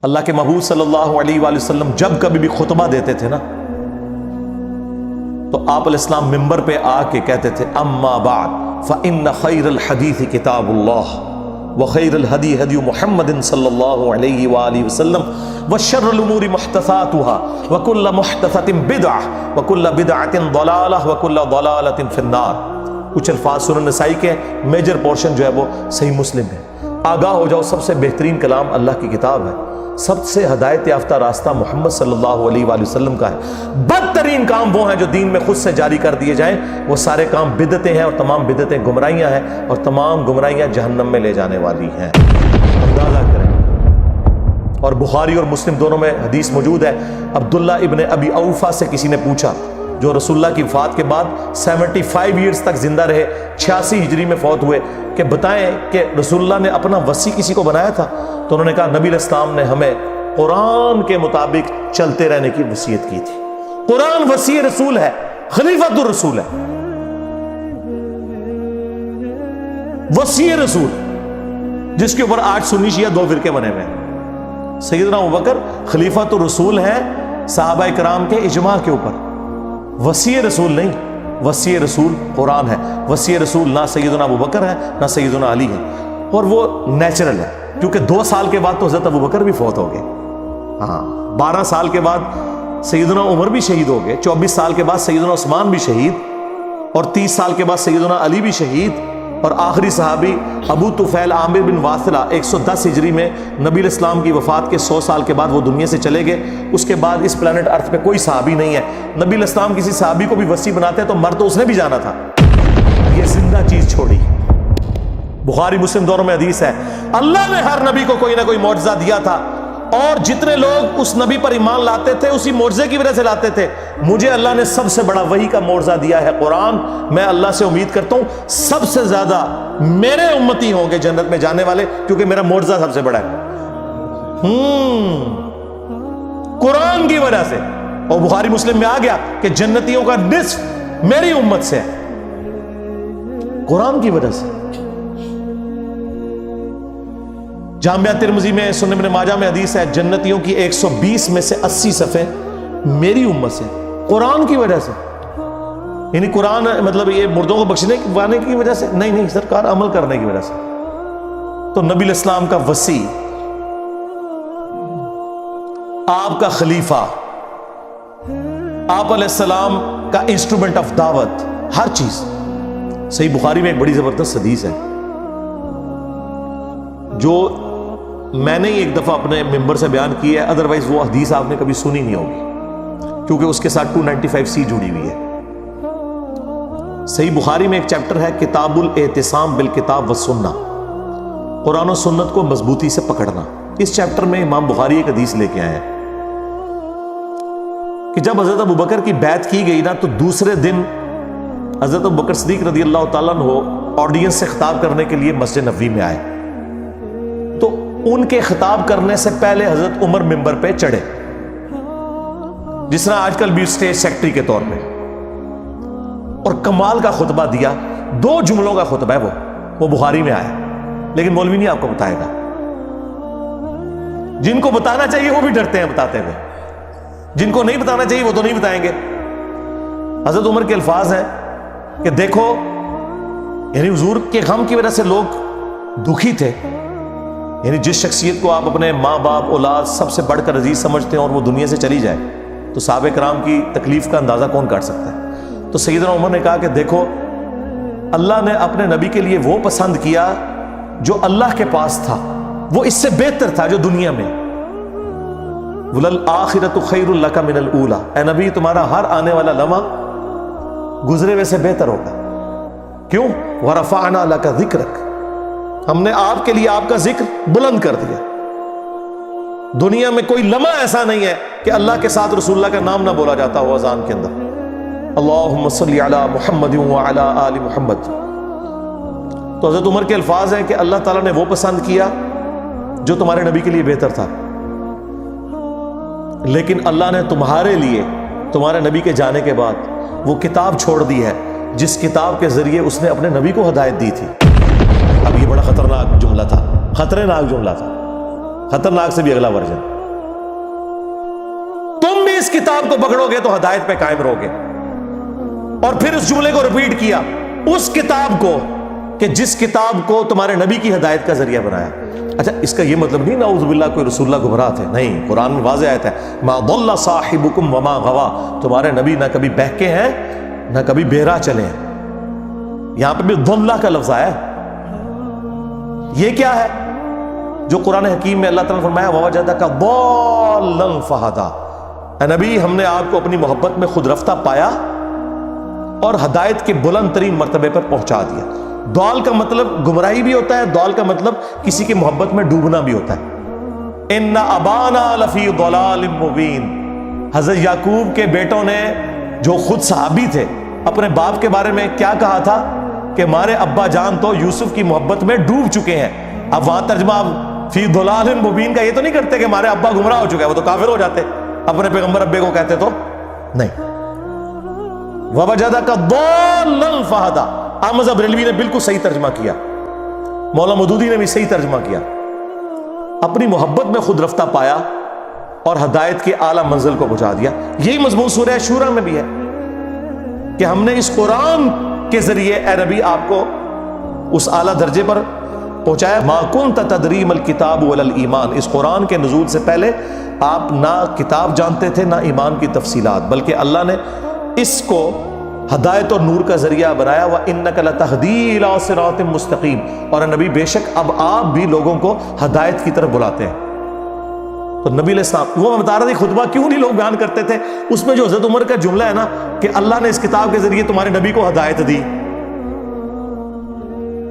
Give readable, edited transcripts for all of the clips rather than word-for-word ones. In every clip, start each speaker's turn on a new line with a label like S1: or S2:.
S1: اللہ کے محبوب صلی اللہ علیہ وآلہ وسلم جب کبھی بھی خطبہ دیتے تھے نا تو آپ علیہ السلام ممبر پہ آ کے کہتے تھے اما بعد فإن خیر الحدیث کتاب اللہ وخیر الہدی ہدی محمد صلی اللہ علیہ وآلہ وسلم وشر الامور محدثاتها وکل محدثۃ بدعہ وکل بدعۃ ضلالہ وکل ضلالۃ فی النار۔ کچھ الفاظ سنن نسائی کے، میجر پورشن جو ہے وہ صحیح مسلم ہے۔ آگاہ ہو جاؤ، سب سے بہترین کلام اللہ کی کتاب ہے، سب سے ہدایت یافتہ راستہ محمد صلی اللہ علیہ وآلہ وسلم کا ہے۔ بدترین کام وہ ہیں جو دین میں خود سے جاری کر دیے جائیں، وہ سارے کام بدعتیں ہیں، اور تمام بدعتیں گمراہیاں ہیں، اور تمام گمراہیاں جہنم میں لے جانے والی ہیں۔ اندازہ کریں۔ اور بخاری اور مسلم دونوں میں حدیث موجود ہے، عبداللہ ابن ابی اوفا سے کسی نے پوچھا، جو رسول اللہ کی وفات کے بعد 75 ایئرز تک زندہ رہے، 86 ہجری میں فوت ہوئے، کہ بتائیں کہ رسول اللہ نے اپنا وصی کسی کو بنایا تھا؟ تو انہوں نے کہا نبی علیہ السلام نے ہمیں قرآن کے مطابق چلتے رہنے کی وصیت کی تھی۔ قرآن وصی رسول ہے، خلیفۃ الرسول ہے، وصی رسول، جس کے اوپر آج سنی شیعہ دو فرقے بنے ہوئے ہیں۔ سیدنا ابوبکر خلیفۃ الرسول ہیں صحابہ کرام کے اجماع کے اوپر، وصی رسول نہیں، وصی رسول قرآن ہے۔ وصی رسول نہ سیدنا ابوبکر ہے نہ سیدنا علی ہے، اور وہ نیچرل ہے، کیونکہ 2 سال کے بعد تو حضرت ابوبکر بھی فوت ہو گئے، ہاں 12 سال کے بعد سیدنا عمر بھی شہید ہو گئے، 24 سال کے بعد سیدنا عثمان بھی شہید، اور 30 سال کے بعد سیدنا علی بھی شہید، اور آخری صحابی ابو طفیل عامر بن واثلہ 110 ہجری میں نبی علیہ السلام کی وفات کے 100 سال کے بعد وہ دنیا سے چلے گئے۔ اس کے بعد اس پلانٹ ارتھ پہ کوئی صحابی نہیں ہے۔ نبی علیہ السلام کسی صحابی کو بھی وصی بناتے تو مر تو اس نے بھی جانا تھا، یہ زندہ چیز چھوڑی۔ بخاری مسلم دونوں میں حدیث ہے، اللہ نے ہر نبی کو کوئی نہ کوئی معجزہ دیا تھا، اور جتنے لوگ اس نبی پر ایمان لاتے تھے اسی معجزے کی وجہ سے لاتے تھے۔ مجھے اللہ نے سب سے بڑا وحی کا معجزہ دیا ہے قرآن۔ میں اللہ سے امید کرتا ہوں سب سے زیادہ میرے امتی ہوں گے جنت میں جانے والے، کیونکہ میرا معجزہ سب سے بڑا ہے قرآن کی وجہ سے۔ اور بخاری مسلم میں آ گیا کہ جنتیوں کا نصف میری امت سے ہے، قرآن کی وجہ سے۔ جامعہ ترمذی میں، سنن ابن ماجہ میں حدیث ہے، جنتیوں کی 120 میں سے 80 صفحے میری امت سے، قرآن کی وجہ سے۔ یعنی قرآن مطلب یہ مردوں کو بخشنے وانے کی وجہ سے نہیں، سرکار عمل کرنے کی وجہ سے۔ تو نبی علیہ السلام کا وصی، آپ کا خلیفہ، آپ علیہ السلام کا انسٹرومنٹ آف دعوت، ہر چیز۔ صحیح بخاری میں ایک بڑی زبردست حدیث ہے جو میں نے ایک دفعہ اپنے ممبر سے بیان کی ہے، ادروائز وہ حدیث آپ نے کبھی سنی نہیں ہوگی، کیونکہ اس کے ساتھ 295C جڑی ہوئی ہے۔ صحیح بخاری میں ایک چیپٹر ہے کتاب الاعتصام بالکتاب والسنہ، قرآن و سنت کو مضبوطی سے پکڑنا۔ اس چیپٹر میں امام بخاری ایک حدیث لے کے آئے ہیں کہ جب حضرت ابوبکر کی بیعت کی گئی نا، تو دوسرے دن حضرت ابوبکر صدیق رضی اللہ تعالیٰ عنہ آڈینس سے خطاب کرنے کے لیے مسجد نبوی میں آئے، تو ان کے خطاب کرنے سے پہلے حضرت عمر ممبر پہ چڑھے، جس طرح آج کل بھی اسٹیج سیکٹری کے طور پہ، اور کمال کا خطبہ دیا۔ 2 جملوں کا خطبہ ہے وہ بخاری میں آیا، لیکن مولوی نہیں آپ کو بتائے گا، جن کو بتانا چاہیے وہ بھی ڈرتے ہیں بتاتے ہوئے، جن کو نہیں بتانا چاہیے وہ تو نہیں بتائیں گے۔ حضرت عمر کے الفاظ ہیں کہ دیکھو، یعنی حضور کے غم کی وجہ سے لوگ دکھی تھے، یعنی جس شخصیت کو آپ اپنے ماں باپ اولاد سب سے بڑھ کر عزیز سمجھتے ہیں اور وہ دنیا سے چلی جائے، تو صحابہ کرام کی تکلیف کا اندازہ کون کر سکتا ہے؟ تو سیدنا عمر نے کہا کہ دیکھو، اللہ نے اپنے نبی کے لیے وہ پسند کیا جو اللہ کے پاس تھا، وہ اس سے بہتر تھا جو دنیا میں۔ وَلَلْآخِرَةُ خَيْرٌ لَكَ مِنَ الْأُولَىٰ، اے نبی تمہارا ہر آنے والا لمحہ گزرے ہوئے سے بہتر ہوگا۔ کیوں؟ وَرَفَعْنَا لَكَ ذِكْرَكَ، ہم نے آپ کے لیے آپ کا ذکر بلند کر دیا۔ دنیا میں کوئی لمحہ ایسا نہیں ہے کہ اللہ کے ساتھ رسول اللہ کا نام نہ بولا جاتا ہو اذان کے اندر، اللہم صلی علی محمد وعلی آل محمد۔ تو حضرت عمر کے الفاظ ہیں کہ اللہ تعالیٰ نے وہ پسند کیا جو تمہارے نبی کے لیے بہتر تھا، لیکن اللہ نے تمہارے لیے تمہارے نبی کے جانے کے بعد وہ کتاب چھوڑ دی ہے جس کتاب کے ذریعے اس نے اپنے نبی کو ہدایت دی تھی۔ اب یہ بڑا خطرناک جملہ تھا، خطرناک جملہ تھا، خطرناک سے بھی اگلا ورژن۔ اس کتاب کو پکڑو گے تو ہدایت پہ قائم رہو گے. اور پھر اس جملے کو ریپیٹ کیا, اس کتاب کو, کہ جس کتاب کو تمہارے نبی کی ہدایت کا ذریعہ بنایا. اچھا اس کا یہ مطلب نہیں نعوذ باللہ کوئی رسول اللہ گمراہ تھے, نہیں, قرآن میں واضح آیت ہے ما ضل صاحبکم وما غوا, تمہارے نبی نہ کبھی بہکے ہیں نہ کبھی بہرا چلے ہیں. یہاں پہ بھی ضلہ کا لفظ آیا ہے. یہ کیا ہے جو قرآن حکیم میں اللہ تعالیٰ نے فرمایا ووجدک ضالا فہدی, اے نبی ہم نے آپ کو اپنی محبت میں خود رفتہ پایا اور ہدایت کے بلند ترین مرتبے پر پہنچا دیا. ضال کا مطلب گمراہی بھی ہوتا ہے, ضال کا مطلب کسی کی محبت میں ڈوبنا بھی ہوتا ہے. ان ابانا لفی ضلال مبین, حضرت یعقوب کے بیٹوں نے جو خود صحابی تھے اپنے باپ کے بارے میں کیا کہا تھا کہ ہمارے ابا جان تو یوسف کی محبت میں ڈوب چکے ہیں. اب وہاں ترجمہ فی ضلال مبین کا یہ تو نہیں کرتے کہ ہمارے ابا گمراہ ہو چکے ہیں, وہ تو کافر ہو جاتے اپنے پیغمبر ابے کو کہتے تو نہیں. ووجدک ضالا فہدی, احمد بریلوی نے بالکل صحیح ترجمہ کیا, مولانا مودودی نے بھی صحیح ترجمہ کیا. اپنی محبت میں خود رفتہ پایا اور ہدایت کے اعلیٰ منزل کو پہنچا دیا. یہی مضمون سورہ شورى میں بھی ہے کہ ہم نے اس قرآن کے ذریعے اے نبی آپ کو اس اعلیٰ درجے پر پہنچایا. ما کنت تدری ما الکتاب ولا الایمان, اس قرآن کے نزول سے پہلے آپ نہ کتاب جانتے تھے نہ ایمان کی تفصیلات, بلکہ اللہ نے اس کو ہدایت اور نور کا ذریعہ بنایا. وَإِنَّكَ لَتَهْدِي إِلَىٰ صِرَاطٍ مُسْتَقِيمٍ, اور نبی بے شک اب آپ بھی لوگوں کو ہدایت کی طرف بلاتے ہیں. تو نبی علیہ السلام, وہ میں بتا رہا تھا خطبہ کیوں نہیں لوگ بیان کرتے تھے, اس میں جو حضرت عمر کا جملہ ہے نا کہ اللہ نے اس کتاب کے ذریعے تمہارے نبی کو ہدایت دی,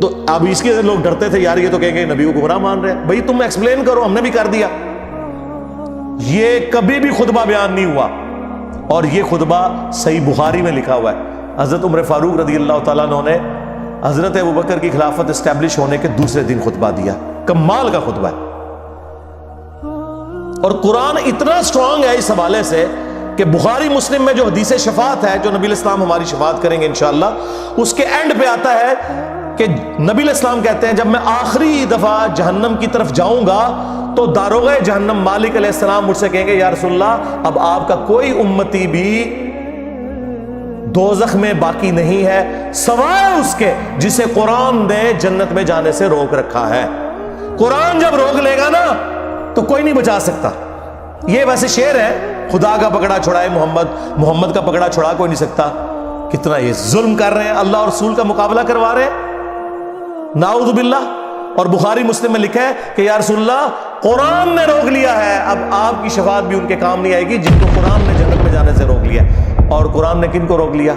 S1: تو اب اس کے لوگ ڈرتے تھے یار یہ تو کہیں گے نبی کو گمراہ مان رہے ہیں. بھائی تم ایکسپلین کرو, ہم نے بھی کر دیا. یہ کبھی بھی خطبہ بیان نہیں ہوا, اور یہ خطبہ صحیح بخاری میں لکھا ہوا ہے. حضرت عمر فاروق رضی اللہ تعالیٰ عنہ نے حضرت ابوبکر کی خلافت اسٹیبلش ہونے کے دوسرے دن خطبہ دیا. کمال کا خطبہ ہے. اور قرآن اتنا سٹرونگ ہے اس حوالے سے کہ بخاری مسلم میں جو حدیث شفاعت ہے, جو نبی علیہ السلام ہماری شفاعت کریں گے انشاءاللہ, اس کے اینڈ پہ آتا ہے کہ نبی علیہ السلام کہتے ہیں جب میں آخری دفعہ جہنم کی طرف جاؤں گا تو داروغہ جہنم مالک علیہ السلام مجھ سے کہیں گے یا رسول اللہ اب آپ کا کوئی امتی بھی دوزخ میں باقی نہیں ہے سوائے اس کے جسے قرآن نے جنت میں جانے سے روک رکھا ہے. قرآن جب روک لے گا نا تو کوئی نہیں بچا سکتا. یہ ویسے شعر ہے, خدا کا پکڑا چھڑائے محمد کا پکڑا چھڑا کوئی نہیں سکتا. کتنا یہ ظلم کر رہے ہیں, اللہ اور رسول کا مقابلہ کروا رہے ہیں, نعوذ باللہ. اور بخاری مسلم میں لکھا ہے کہ یا رسول اللہ قرآن نے روک لیا ہے, اب آپ کی شفاعت بھی ان کے کام نہیں آئے گی جن کو قرآن نے جنت میں جانے سے روک لیا. اور قرآن نے کن کو روک لیا؟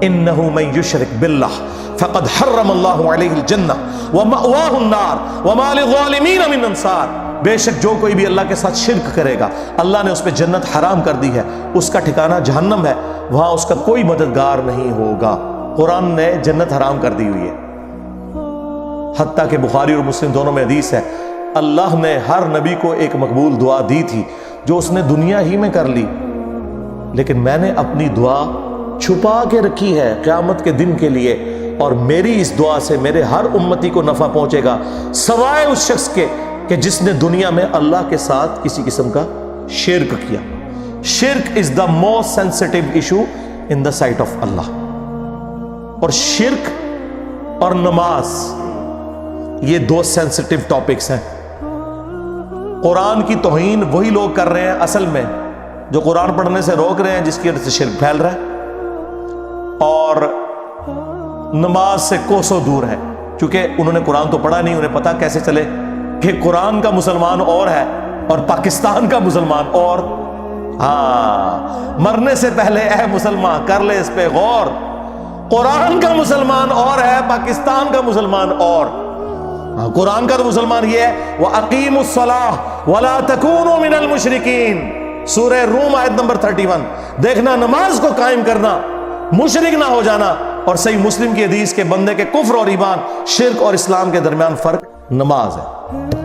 S1: انہ من یشرک باللہ فقد حرم اللہ علیہ الجنہ ومأواہ النار وما للظالمین من انصار, بے شک جو کوئی بھی اللہ کے ساتھ شرک کرے گا اللہ نے اس پہ جنت حرام کر دی ہے, اس کا ٹھکانہ جہنم ہے, وہاں اس کا کوئی مددگار نہیں ہوگا. قرآن نے جنت حرام کر دی ہوئی ہے. حتیٰ کہ بخاری اور مسلم دونوں میں حدیث ہے اللہ نے ہر نبی کو ایک مقبول دعا دی تھی جو اس نے دنیا ہی میں کر لی, لیکن میں نے اپنی دعا چھپا کے رکھی ہے قیامت کے دن کے لیے, اور میری اس دعا سے میرے ہر امتی کو نفع پہنچے گا سوائے اس شخص کے کہ جس نے دنیا میں اللہ کے ساتھ کسی قسم کا شرک کیا. شرک is the most sensitive issue in the sight of Allah. اور شرک اور نماز یہ دو سینسٹیو ٹاپکس ہیں. قرآن کی توہین وہی لوگ کر رہے ہیں اصل میں جو قرآن پڑھنے سے روک رہے ہیں, جس کی وجہ سے شرک پھیل رہا ہے, اور نماز سے کوسوں دور ہے کیونکہ انہوں نے قرآن تو پڑھا نہیں. انہیں پتا کیسے چلے کہ قرآن کا مسلمان اور ہے اور پاکستان کا مسلمان اور. ہاں, مرنے سے پہلے اے مسلمان کر لے اس پہ غور, قرآن کا مسلمان اور ہے, پاکستان کا مسلمان اور. قرآن کا تو مسلمان یہ ہے وَأَقِيمُوا الصَّلَاةَ وَلَا تَكُونُوا مِنَ الْمُشْرِكِينَ, سورہ روم آیت نمبر 31. دیکھنا نماز کو قائم کرنا, مشرک نہ ہو جانا. اور صحیح مسلم کی حدیث کے بندے کے کفر اور ایمان, شرک اور اسلام کے درمیان فرق نماز ہے.